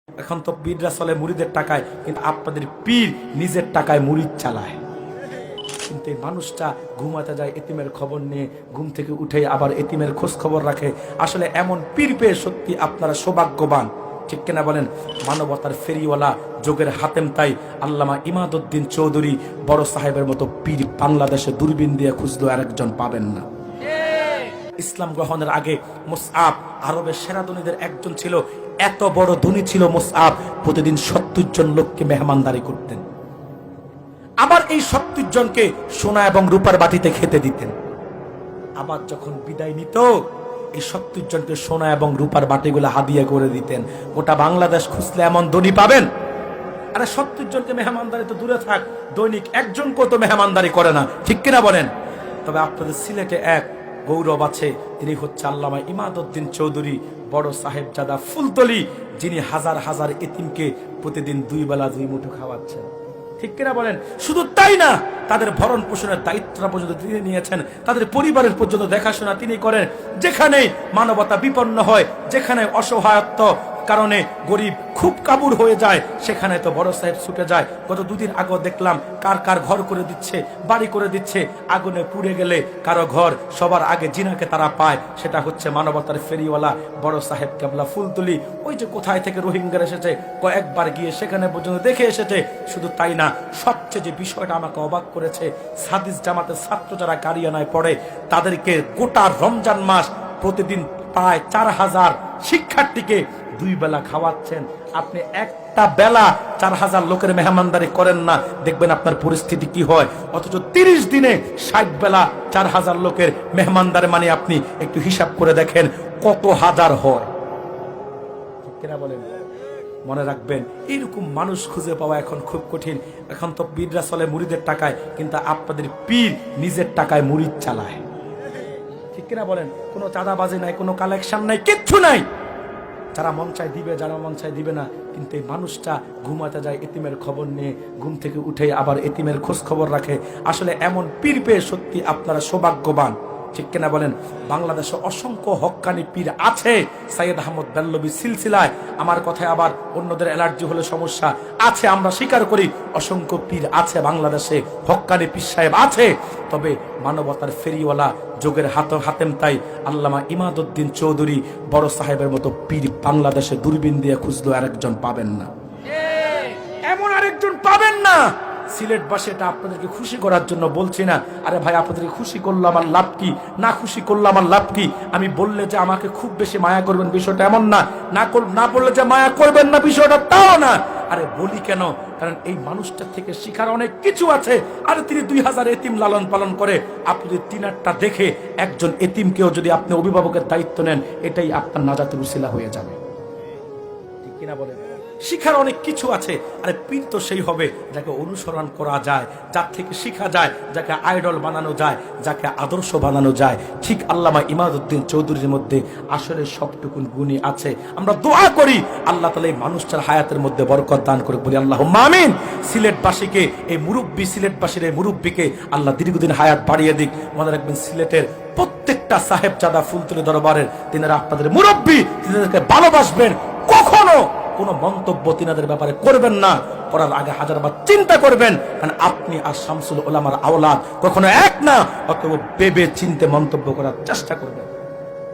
এখন তো পীররা চলে মুরিদের টাকায়, কিন্তু আপনাদের পীর নিজের টাকায় মুরিদ চালায়। কিন্তু এই মানুষটা ঘুমাতে যায় এতিমের খবর নিয়ে, ঘুম থেকে উঠে আবার এতিমের খোঁজ খবর রাখে। আসলে এমন পীর পেয়ে সত্যি আপনারা সৌভাগ্যবান, ঠিক কিনা বলেন? মানবতার ফেরিওয়ালা, যোগের হাতেম তাই আল্লামা ইমাদউদ্দিন চৌধুরী বড় সাহেবের মতো পীর বাংলাদেশে দূরবীন দিয়ে খুঁজলেও আরেকজন পাবেন না। ইসলাম গ্রহণের আগে মুসআব আরবের সেরা ধনীদের একজন ছিল। এত বড় ধনী ছিল মুসআব, প্রতিদিন ৭০ জন লোককে মেহমানদারি করতেন। আবার এই ৭০ জনকে সোনা এবং রূপার বাটিতে খেতে দিতেন। আবার যখন বিদায় নিত, এই ৭০ জনকে সোনা এবং রূপার বাটিগুলো হাদিয়া করে দিতেন। গোটা বাংলাদেশ খুঁজলে এমন ধনী পাবেন? আরে ৭০ জনকে মেহমানদারি তো দূরে থাক, দৈনিক একজন কত মেহমানদারি করে না, ঠিক কিনা বলেন? তবে আপনাদের সিলেটে এক গৌরব আছে, তিনি হচ্ছে আল্লামা ইমাদউদ্দিন চৌধুরী বড় সাহেবজাদা ফুলতলি, যিনি হাজার হাজার এতিমকে প্রতিদিন ২ বেলা ২ মুঠো খাওয়াচ্ছেন, ঠিক কিনা বলেন? শুধু তাই না, তাদের ভরণ পোষণের দায়িত্বটা পর্যন্ত তিনি নিয়েছেন, তাদের পরিবারের পর্যন্ত দেখাশোনা তিনি করেন। যেখানে মানবতা বিপন্ন হয়, যেখানে অসহায়ত্ব কারণে গরিব খুব কাবুর হয়ে যায়, সেখানে তো বড় সাহেব ছুটে যায়। গত ২ দিন আগে দেখলাম কার কার ঘর করে দিচ্ছে, বাড়ি করে দিচ্ছে। আগুনে পুড়ে গেলে কারো ঘর সবার আগে জিনাকে তারা পায়, সেটা হচ্ছে মানবতার ফেরিওয়ালা বড় সাহেব কেবলা ফুলতলি। ওই যে কোথায় থেকে রোহিঙ্গার এসেছে, কয়েকবার গিয়ে সেখানে পর্যন্ত দেখে এসেছে। শুধু তাই না, সবচেয়ে যে বিষয়টা আমাকে অবাক করেছে, সাদিস জামাতের ছাত্র যারা গাড়িয়ানায় পড়ে, তাদেরকে গোটা রমজান মাস প্রতিদিন প্রায় ৪,০০০ শিক্ষার্থীকে ২ বেলা খাওয়াচ্ছেন। আপনি একটা বেলা ৪,০০০ লোকের মেহমানদারি করেন না, দেখবেন আপনার পরিস্থিতি কি হয়। অথচ ৩০ দিনে ৬০ বেলা ৪,০০০ লোকের মেহমানদারি, মানে আপনি একটু হিসাব করে দেখেন কত হাজার হয়, ঠিক কিনা বলেন? মনে রাখবেন, এইরকম মানুষ খুঁজে পাওয়া এখন খুব কঠিন। এখন তো পীররা চলে মুরিদের টাকায়, কিন্তু আপনাদের পীর নিজের টাকায় মুরিদ চালায়, ঠিক কিনা বলেন? কোনো চাঁদাবাজি নাই, কোনো কালেকশন নাই, কিচ্ছু নাই। যারা মন চায় দিবে, যারা মন চায় দিবে না। কিন্তু এই মানুষটা ঘুমাতে যায় এতিমের খবর নিয়ে, ঘুম থেকে উঠে আবার এতিমের খোঁজ খবর রাখে। আসলে এমন পীর পেয়ে সত্যি আপনারা সৌভাগ্যবান, ঠিক কিনা বলেন? বাংলাদেশে অসংখ্য হক্কানি পীর আছে। সৈয়দ আহমদ বেল্লবী সিলসিলায়, আমার কথায় আবার অন্যদের অ্যালার্জি হলে সমস্যা আছে, আমরা স্বীকার করি, অসংখ্য পীর আছে বাংলাদেশে, হক্কানি পীর সাহেব আছে। তবে মানবতার ফেরিওয়ালা, যোগের হাতেম তাই আল্লামা ইমাদউদ্দিন চৌধুরী বড় সাহেবের মতো পীর বাংলাদেশে দূরবীন দিয়ে খুঁজলেও আরেকজন পাবেন না, এমন আরেকজন পাবেন না। সিলেটবাসী, এটা আপনাদেরকে খুশি করার জন্য বলছি না। আরে ভাই, আপনাদেরকে খুশি করলে আমার লাভ কি, না খুশি করলে আমার লাভ কি? আমি বললে যে আমাকে খুব বেশি মায়া করবেন বিষয়টা এমন না, না বললে যে মায়া করবেন না বিষয়টা তাও না। আরে বলি কেন? কারণ এই মানুষটার থেকে শিখার অনেক কিছু আছে। আরে তিনি ২,০০০ এতিম লালন পালন করে, আপনি যদি ৩-৮টা দেখে একজন এতিমকেও যদি আপনি অভিভাবকের দায়িত্ব নেন, এটাই আপনার নাজাতের উসিলা হয়ে যাবে, ঠিক কিনা বলেন? শিখার অনেক কিছু আছে। আরে পীর তো সেই হবে যাকে অনুসরণ করা যায়, যার থেকে শিখা যায়, যাকে আইডল বানানো যায়, যাকে আদর্শ বানানো যায়। ঠিক আল্লামা ইমাদউদ্দিন চৌধুরীর মধ্যে আসলে সবটুকুন গুণই আছে। আমরা দোয়া করি আল্লাহ তাআলা এই মানুষটার হায়াতের মধ্যে বরকত দান করে, বলি আল্লাহুম্মা আমিন। সিলেটবাসীকে, এই মুরব্বী সিলেটবাসীর এই মুরব্বীকে আল্লাহ দীর্ঘদিন হায়াত বাড়িয়ে দিক। মনে রাখবেন, সিলেটের প্রত্যেকটা সাহেবজাদা ফুলতলি দরবারের তিনারা আপনাদের মুরব্বী, তিনাদেরকে ভালোবাসবেন। কখনো কোন মন্তব্য তিনাদের ব্যাপারে করবেন না, করার আগে হাজারবার চিন্তা করবেন, কারণ আপনি আর শামসুল উলামার আওলাদ কখনো এক না। অতএব ভেবে চিন্তে মন্তব্য করার চেষ্টা করবেন।